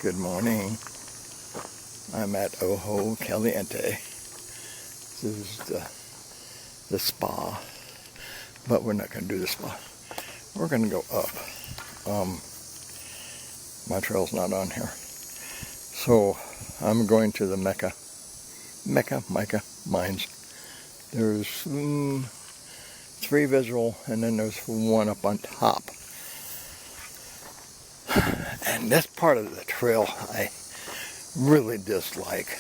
Good morning. I'm at Ojo Caliente. This is the spa, but we're not going to do the spa. We're going to go up. My trail's not on here. So I'm going to the Mica mines. There's 3 visual, and then there's 1 up on top. And this part of the trail I really dislike.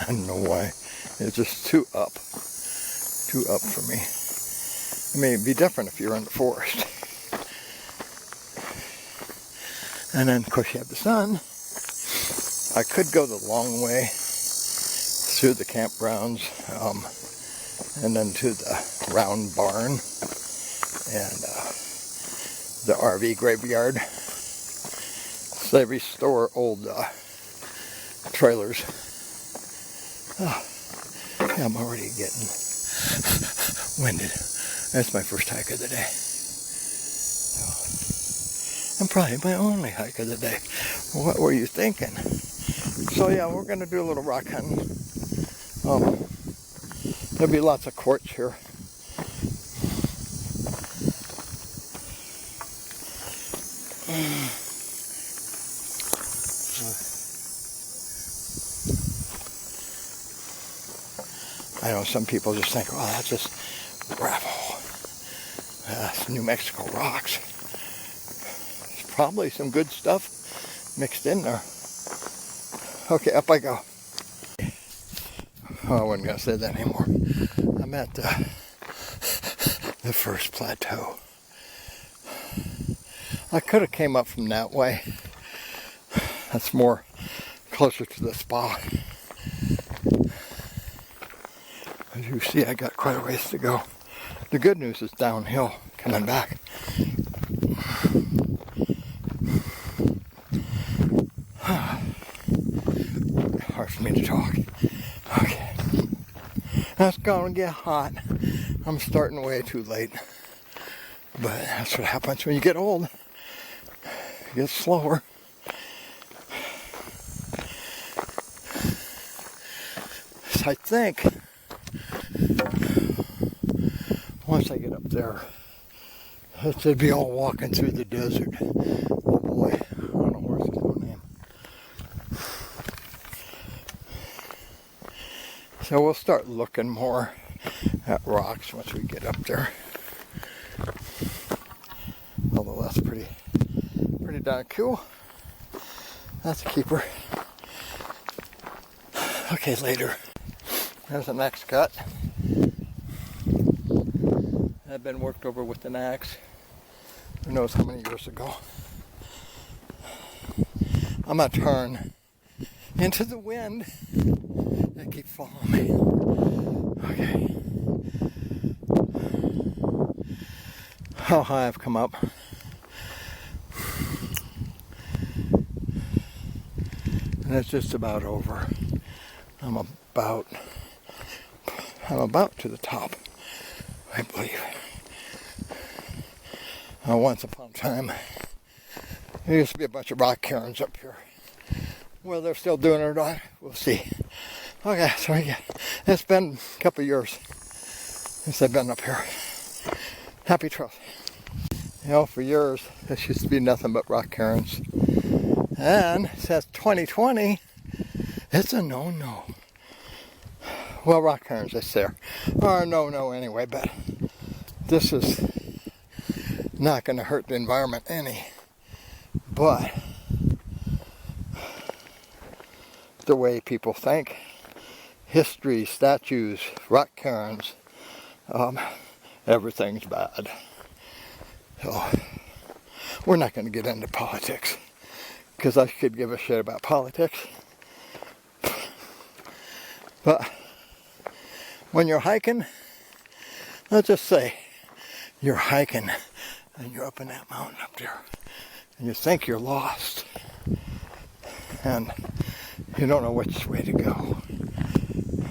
I don't know why. It's just too up for me. I mean, it'd be different if you're in the forest. And then, of course, you have the sun. I could go the long way through the campgrounds, and then to the round barn and the RV graveyard. So they restore old trailers. Oh, yeah, I'm already getting winded. That's my first hike of the day. And probably my only hike of the day. What were you thinking? So yeah, we're going to do a little rock hunting. There'll be lots of quartz here. I know some people just think, oh, that's just gravel. That's New Mexico rocks. There's probably some good stuff mixed in there. Okay, up I go. Oh, I wasn't going to say that anymore. I'm at the first plateau. I could have came up from that way. That's more closer to the spa. As you see, I got quite a ways to go. The good news is downhill coming back. Hard for me to talk. Okay. It's gonna get hot. I'm starting way too late. But that's what happens when you get old. You get slower. So I think once I get up there, it'd be all walking through the desert. Oh boy, I don't know where's his own name. So we'll start looking more at rocks once we get up there. Although that's pretty darn cool. That's a keeper. Okay, later. There's the next cut. I've been worked over with an axe. Who knows how many years ago. I'm gonna turn into the wind. They keep following me. Okay. How high I've come up. And it's just about over. I'm about to the top, I believe. Once upon a time, there used to be a bunch of rock cairns up here. Whether they're still doing it or not, we'll see. Okay, so yeah, it's been a couple of years since I've been up here. Happy trails. You know, for years, this used to be nothing but rock cairns. And since 2020, it's a no-no. Well, rock cairns, they say, are a no-no anyway, but this is not going to hurt the environment any. But the way people think, history, statues, rock cairns, everything's bad. So we're not going to get into politics, because I could give a shit about politics. But when you're hiking, let's just say you're hiking and you're up in that mountain up there and you think you're lost and you don't know which way to go.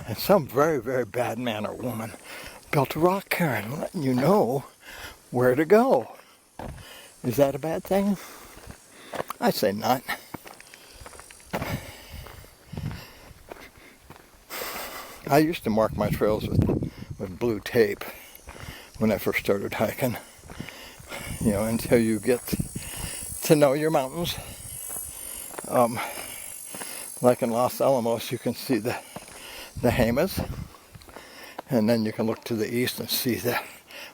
And some very, very bad man or woman built a rock cairn letting you know where to go. Is that a bad thing? I say not. I used to mark my trails with blue tape when I first started hiking. Until you get to know your mountains. Like in Los Alamos, you can see the Jemez, and then you can look to the east and see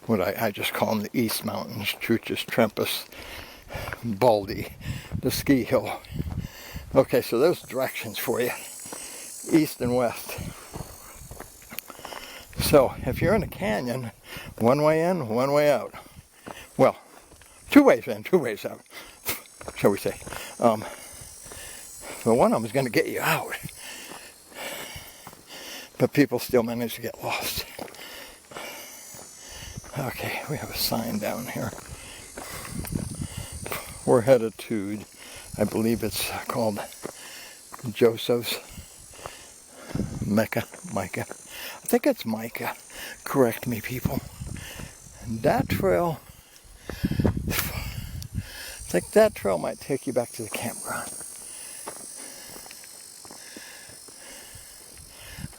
what I just call them the East Mountains, Truchas, Trempus, Baldy, the ski hill. Okay, so those directions for you, east and west. So if you're in a canyon, one way in, one way out. Well, 2 ways in, 2 ways out, shall we say. But one of them is going to get you out. But people still manage to get lost. Okay, we have a sign down here. We're headed to, I believe it's called Joseph's Mica. I think it's Mica. Correct me, people. And that trail, I think that trail might take you back to the campground.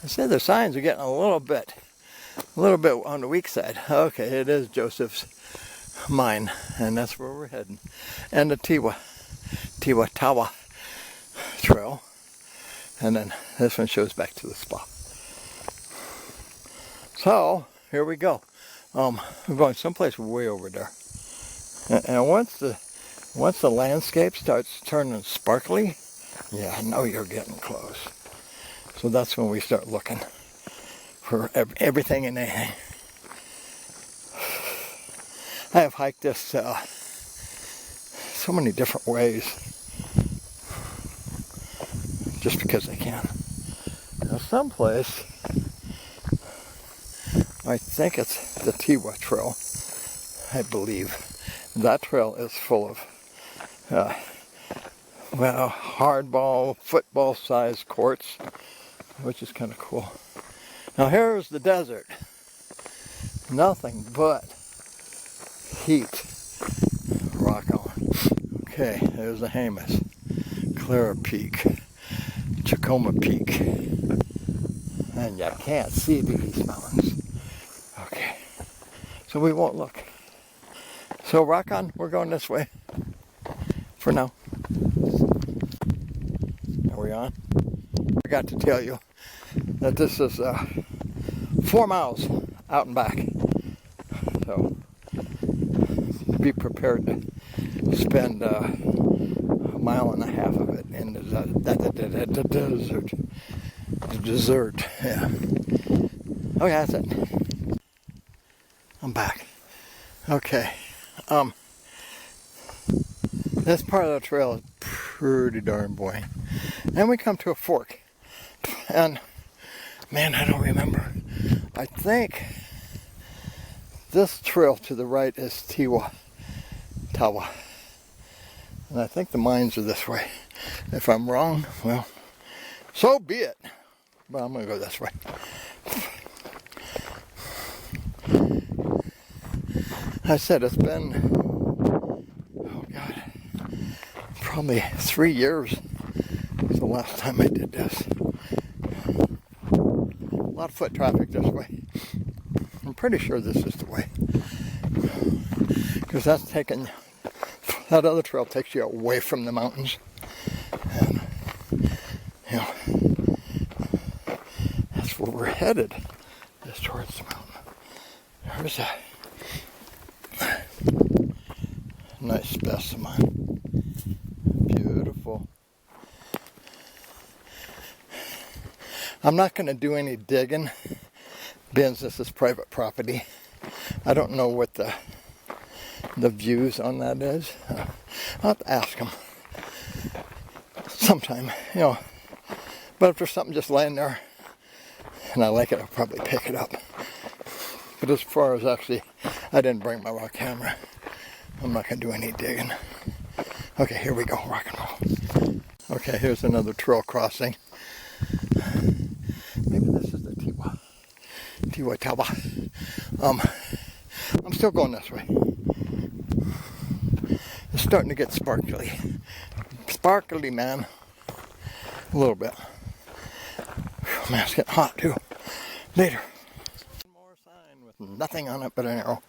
I said the signs are getting a little bit on the weak side. Okay, it is Joseph's mine, and that's where we're heading. And the Tawa trail, and then this one shows back to the spa. So here we go. We're going someplace way over there, and once the landscape starts turning sparkly, yeah, I know you're getting close. So that's when we start looking for everything and anything. I have hiked this so many different ways, just because I can. Now someplace, I think it's the Tawa Trail, I believe. That trail is full of, hardball, football-sized courts, which is kind of cool. Now here's the desert. Nothing but heat. Rock on. Okay, there's the Jemez, Clara Peak, Chacoma Peak, and you can't see the East Mountains. Okay, so we won't look. So rock on, we're going this way for now. Are we on? I forgot to tell you that this is 4 miles out and back. So be prepared to spend a mile and a half of it in the desert. The desert, yeah. Okay, that's it. I'm back. Okay. This part of the trail is pretty darn boring. Then we come to a fork. And, man, I don't remember. I think this trail to the right is Tawa. And I think the mines are this way. If I'm wrong, well, so be it. But I'm going to go this way. I said it's been, probably 3 years was the last time I did this. A lot of foot traffic this way. I'm pretty sure this is the way. Because that other trail takes you away from the mountains. And, that's where we're headed. Just towards the mountain. There's a nice specimen. Beautiful. I'm not going to do any digging, being this is private property. I don't know what the views on that is. I'll have to ask them sometime, But if there's something just laying there and I like it, I'll probably pick it up. But as far as actually, I didn't bring my raw camera. I'm not going to do any digging. Okay, here we go, rock and roll. Okay, here's another trail crossing. Maybe this is the Tawa. I'm still going this way. It's starting to get sparkly. Sparkly, man. A little bit. Man, it's getting hot too. later. One more sign with nothing on it but an arrow.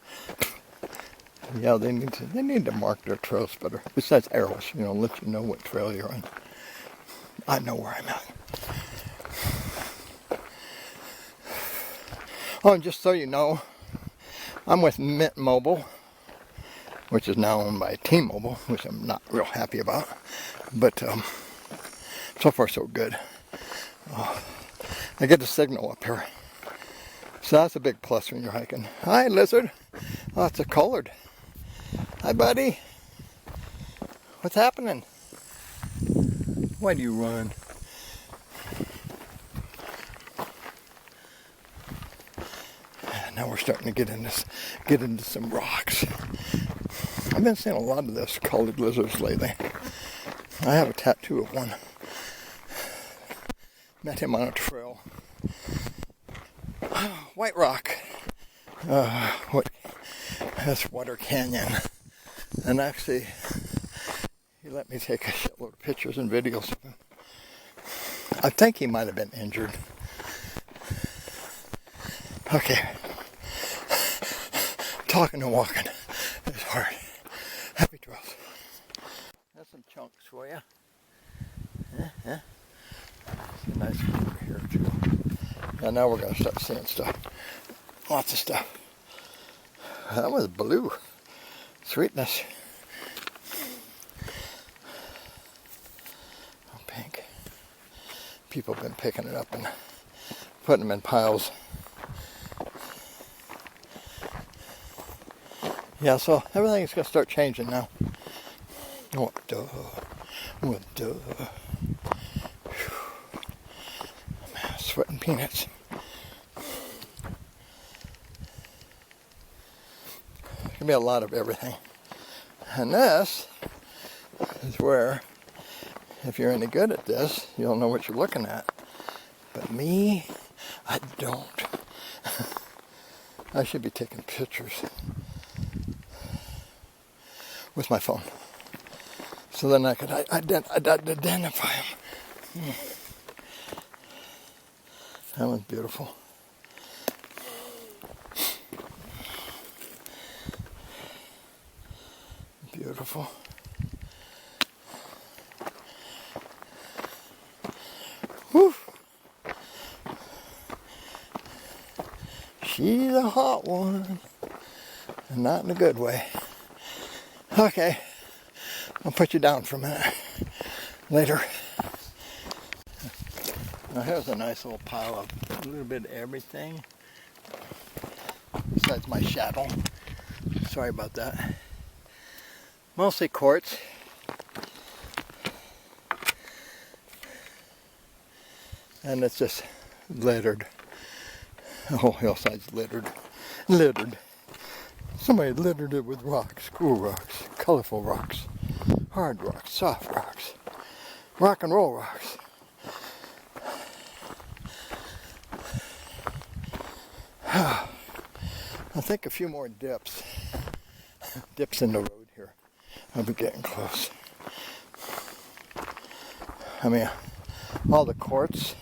Yeah, they need to mark their trails better. Besides arrows, let you know what trail you're on. I know where I'm at. Oh, and just so you know, I'm with Mint Mobile, which is now owned by T-Mobile, which I'm not real happy about. But so far so good. I get the signal up here. So that's a big plus when you're hiking. Hi, lizard. Oh, it's a colored. Hi, buddy. What's happening? Why do you run? Now we're starting to get into some rocks. I've been seeing a lot of this colored lizards lately. I have a tattoo of one. Met him on a trail. White Rock. That's Water Canyon. And actually, he let me take a shitload of pictures and videos of him. I think he might have been injured. Okay. Talking and walking is hard. Happy trails. That's some chunks for you. Yeah. It's a nice one over here too. And now we're going to start seeing stuff. Lots of stuff. That was blue. Sweetness. Oh, pink. People have been picking it up and putting them in piles. Yeah, so everything's going to start changing now. Oh, duh. Oh, duh. Man, sweating peanuts. There's going to be a lot of everything. And this is where, if you're any good at this, you'll know what you're looking at. But me, I don't. I should be taking pictures with my phone, so then I could identify them. That was beautiful. Beautiful. Whew. She's a hot one, and not in a good way. Okay, I'll put you down for a minute later. Now here's a nice little pile of a little bit of everything, besides my shadow. Sorry about that. Mostly quartz. And it's just littered. The whole hillside's littered. Somebody littered it with rocks, cool rocks, colorful rocks, hard rocks, soft rocks, rock and roll rocks. I think a few more dips in the road here. I'll be getting close. I mean, all the quartz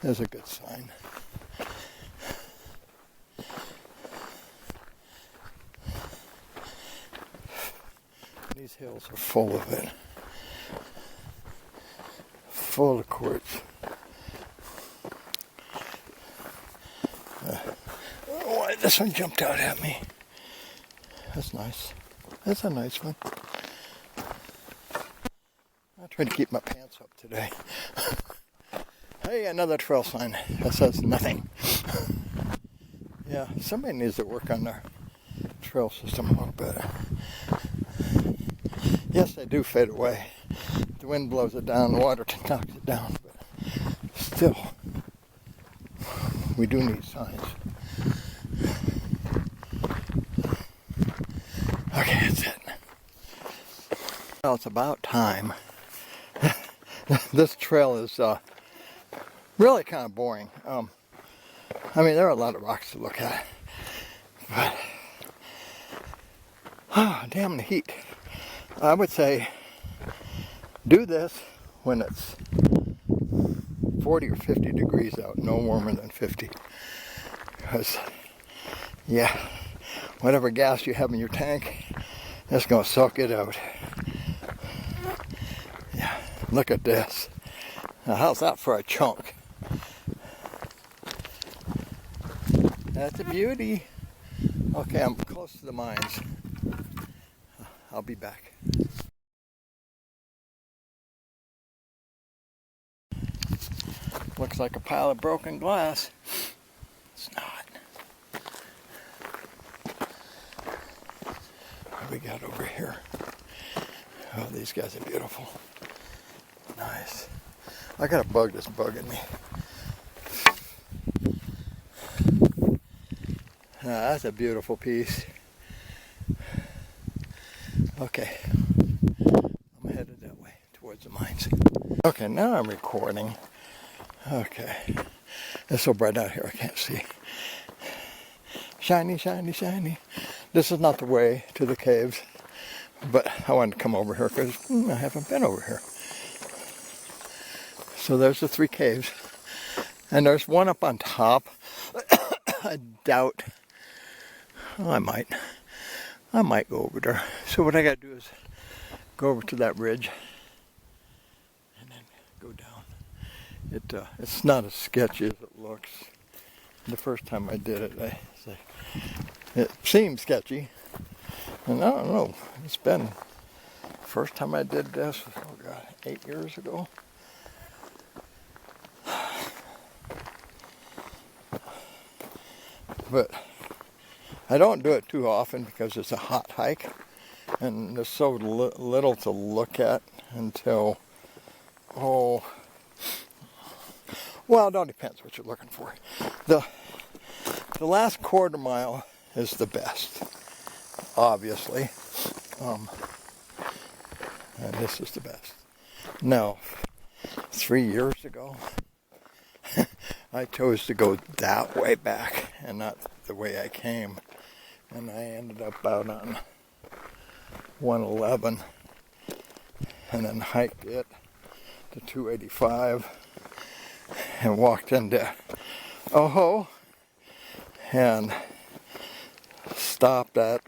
is a good sign. These hills are full of it. Full of quartz. Oh, this one jumped out at me. That's nice. That's a nice one. I tried to keep my pants up today. Hey, another trail sign that says nothing. Yeah, somebody needs to work on their trail system a little bit. Yes, they do fade away. The wind blows it down, the water knocks it down, but still, we do need signs. Okay, that's it. Well, it's about time. This trail is really kind of boring. I mean, there are a lot of rocks to look at, but damn the heat. I would say do this when it's 40 or 50 degrees out, no warmer than 50. Because, yeah, whatever gas you have in your tank, it's going to suck it out. Yeah, look at this. Now, how's that for a chunk? That's a beauty. Okay, I'm close to the mines. I'll be back. Looks like a pile of broken glass. It's not. What do we got over here? Oh, these guys are beautiful. Nice. I got a bug that's bugging me. That's a beautiful piece. Okay. I'm headed that way, towards the mines. Okay, now I'm recording. Okay. It's so bright out here I can't see. Shiny, shiny, shiny. This is not the way to the caves, but I wanted to come over here because I haven't been over here. So there's the 3 caves. And there's one up on top. I doubt. Well, I might go over there. So what I got to do is go over to that ridge and then go down. It's not as sketchy as it looks. The first time I did it, it seemed sketchy. And I don't know, it's been, first time I did this, oh God, 8 years ago. But I don't do it too often because it's a hot hike and there's so little to look at until, well, it all depends what you're looking for. The last quarter mile is the best, obviously. And this is the best. Now, 3 years ago, I chose to go that way back and not the way I came. And I ended up out on 111 and then hiked it to 285 and walked into Oho and stopped at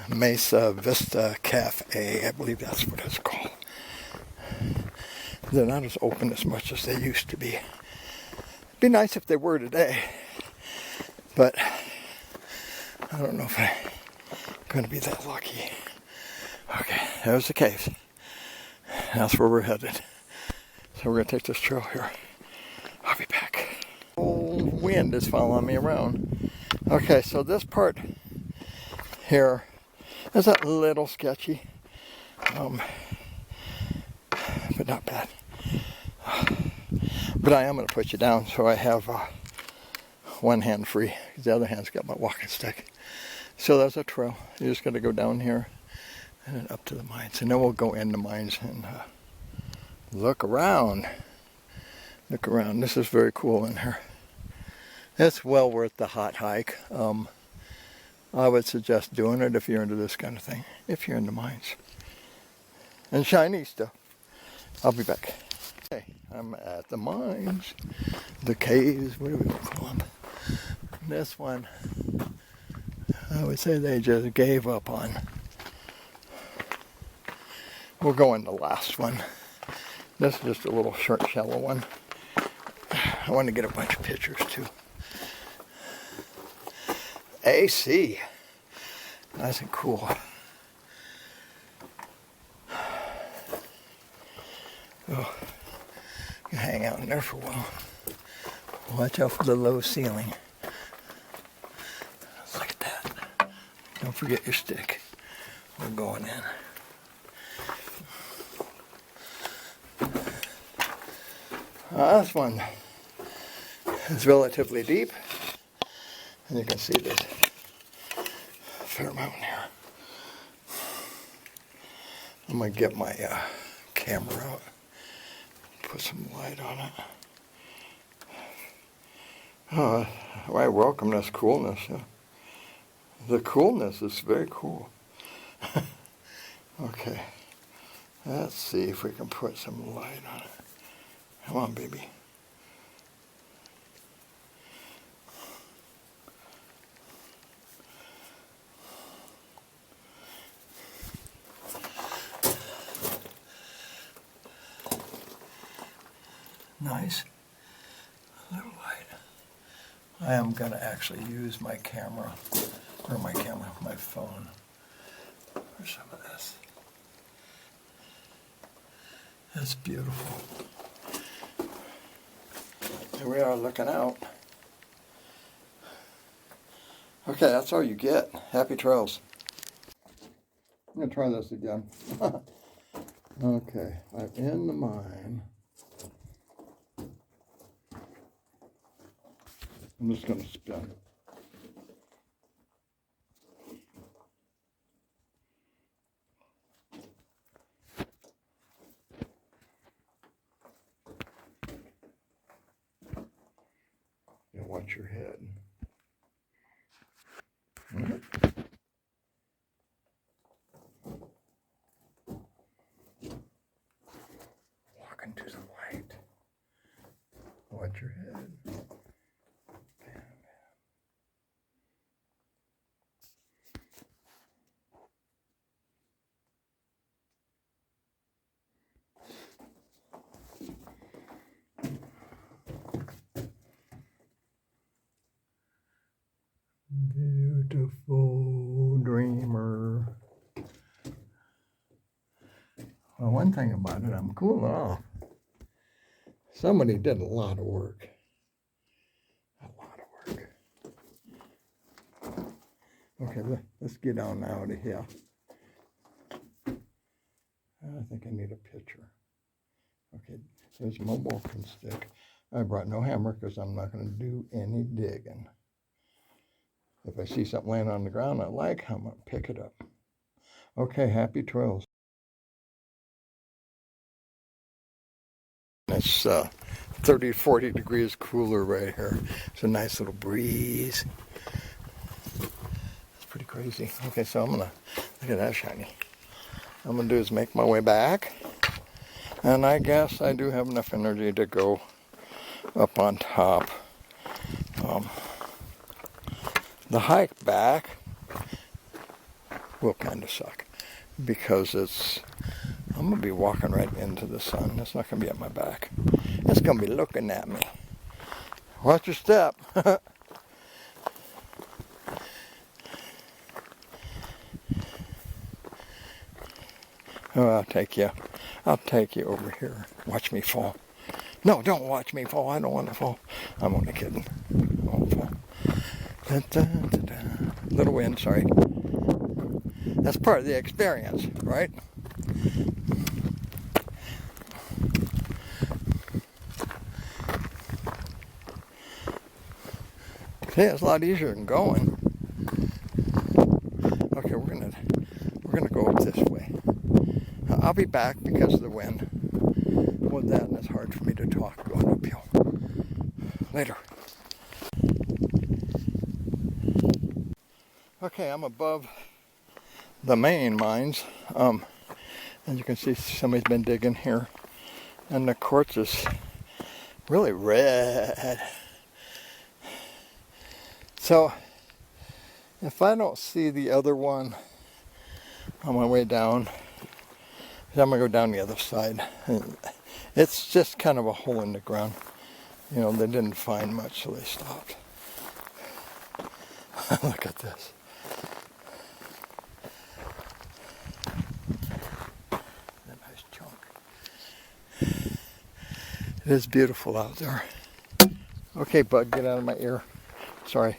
Mesa Vista Cafe. I believe that's what it's called. They're not as open as much as they used to be. It'd be nice if they were today, but I don't know if I'm going to be that lucky. Okay, there's the caves. That's where we're headed. So we're going to take this trail here. I'll be back. Old wind is following me around. Okay, so this part here is a little sketchy, but not bad. But I am going to put you down so I have one hand free. The other hand's got my walking stick. So there's a trail. You're just going to go down here and then up to the mines. And then we'll go in the mines and look around. Look around. This is very cool in here. It's well worth the hot hike. I would suggest doing it if you're into this kind of thing. If you're into mines. And shiny stuff. I'll be back. Okay, I'm at the mines. The caves, what do we call them? This one, I would say they just gave up on. We'll go in the last one. This is just a little short, shallow one. I want to get a bunch of pictures too. AC. Nice and cool. Oh, you can hang out in there for a while. Watch out for the low ceiling. Look at that. Don't forget your stick. We're going in. This one is relatively deep. And you can see there's a fair amount here. I'm going to get my camera out. Put some light on it. Oh, I welcome this coolness. The coolness is very cool. Okay, let's see if we can put some light on it. Come on, baby. Nice. A little light. I am going to actually use my camera, my phone, for some of this. That's beautiful. Here we are looking out. Okay, that's all you get. Happy trails. I'm going to try this again. Okay, I'm in the mine. I'm just going to spin. Yeah, watch your head. Walk into the light. Watch your head. Beautiful dreamer. Well, one thing about it, I'm cooling off. Somebody did a lot of work. A lot of work. Okay, let's get on out of here. I think I need a picture. Okay, there's my walking stick. I brought no hammer because I'm not going to do any digging. If I see something laying on the ground I like, I'm going to pick it up. Okay, happy trails. It's 30, 40 degrees cooler right here. It's a nice little breeze. It's pretty crazy. Okay, so I'm going to, look at that shiny. What I'm going to do is make my way back. And I guess I do have enough energy to go up on top. The hike back will kind of suck because I'm going to be walking right into the sun. It's not going to be at my back. It's going to be looking at me. Watch your step. Oh, I'll take you over here. Watch me fall. No, don't watch me fall. I don't want to fall. I'm only kidding. I won't fall. Da, da, da, da. Little wind, sorry. That's part of the experience, right? See, it's a lot easier than going. Okay, we're gonna go up this way. I'll be back because of the wind. With that, and it's hard for me to talk going uphill. Later. Okay, I'm above the main mines. As you can see, somebody's been digging here. And the quartz is really red. So, if I don't see the other one on my way down, I'm going to go down the other side. It's just kind of a hole in the ground. You know, they didn't find much, so they stopped. Look at this. It is beautiful out there. Okay, bud, get out of my ear. Sorry.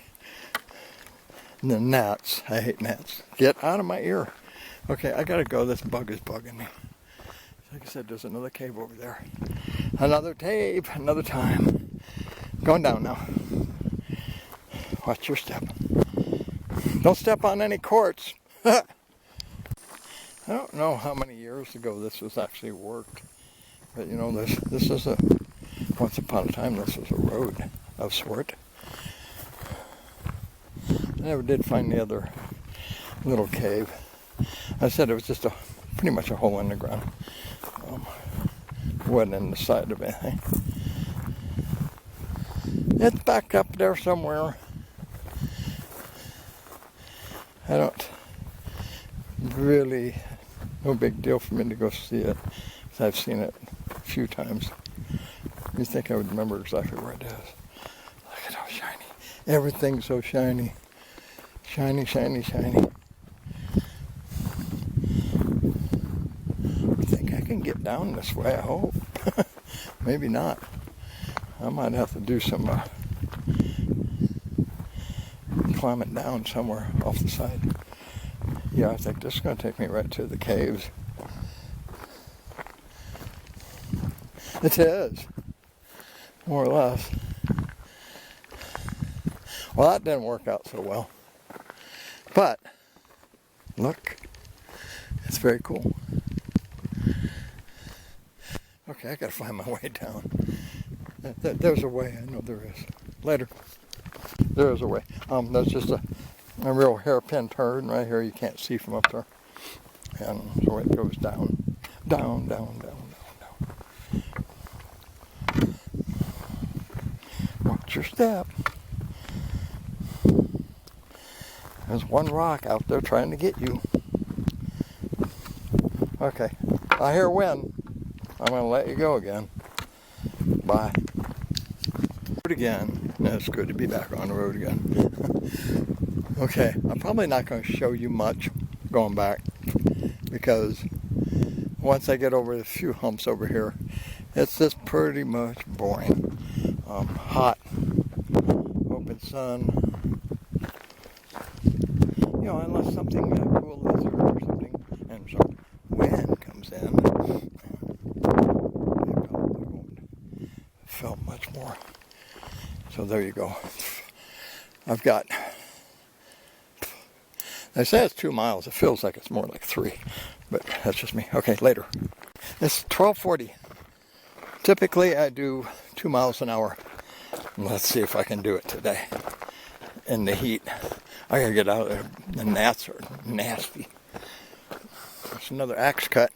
And the gnats. I hate gnats. Get out of my ear. Okay, I gotta go. This bug is bugging me. Like I said, there's another cave over there. Another cave, another time. Going down now. Watch your step. Don't step on any quartz. I don't know how many years ago this was actually worked. But you know, this is once upon a time this was a road of sort. I never did find the other little cave. I said it was just pretty much a hole in the ground. wasn't in the side of anything. It's back up there somewhere. I don't really, no big deal for me to go see it. I've seen it a few times. You think I would remember exactly where it is. Look at how shiny. Everything's so shiny. Shiny, shiny, shiny. I think I can get down this way, I hope. Maybe not. I might have to do some climbing down somewhere off the side. Yeah, I think this is going to take me right to the caves. It is, more or less. Well, that didn't work out so well. But, look, it's very cool. Okay, I gotta find my way down. There's a way, I know there is. Later. There is a way. That's just a real hairpin turn right here you can't see from up there. And so it goes down, down, down, down, down, down. Watch your step. There's one rock out there trying to get you. Okay, I hear wind. I'm going to let you go again. Bye. Again. It's good to be back on the road again. Okay, I'm probably not going to show you much going back because once I get over the few humps over here, it's just pretty much boring. Hot, open sun. You know, unless something cool lizard or something, and some wind comes in, it probably won't feel much more. So there you go. I've got, they say it's 2 miles. It feels like it's more like 3, but that's just me. Okay, later. It's 12:40. Typically I do 2 miles an hour. Let's see if I can do it today in the heat. I gotta get out of there. The gnats are nasty. That's another axe cut.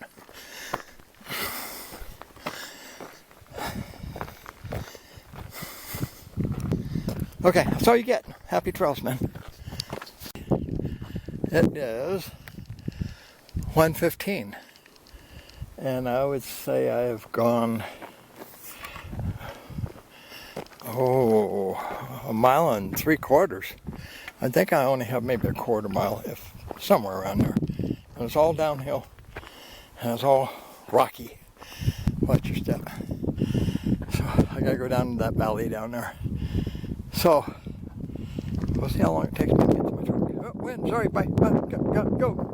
Okay, that's all you get. Happy trails, man. It is 1:15, and I would say I have gone, 1.75 miles. I think I only have maybe a 1/4 mile, if somewhere around there. And it's all downhill, and it's all rocky. Watch your step. So I gotta go down to that valley down there. So we'll see how long it takes me to get to my truck. Oh, wind, sorry, bye. Go.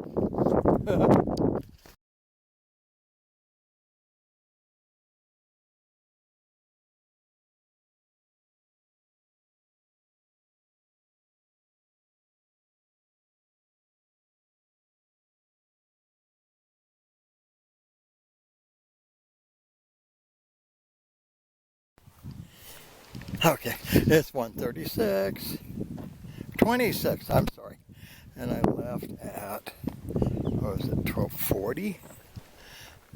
Okay, it's 1:36, 26, I'm sorry. And I left at, what was it, 12:40?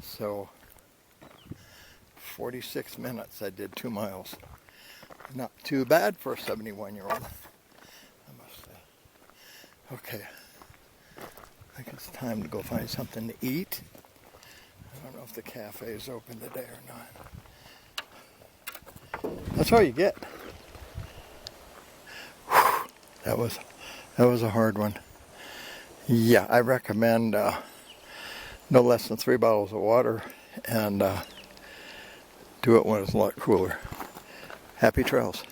So, 46 minutes I did 2 miles. Not too bad for a 71-year-old, I must say. Okay, I think it's time to go find something to eat. I don't know if the cafe is open today or not. That's all you get. Whew, that was a hard one. Yeah, I recommend no less than 3 bottles of water and do it when it's a lot cooler. Happy trails.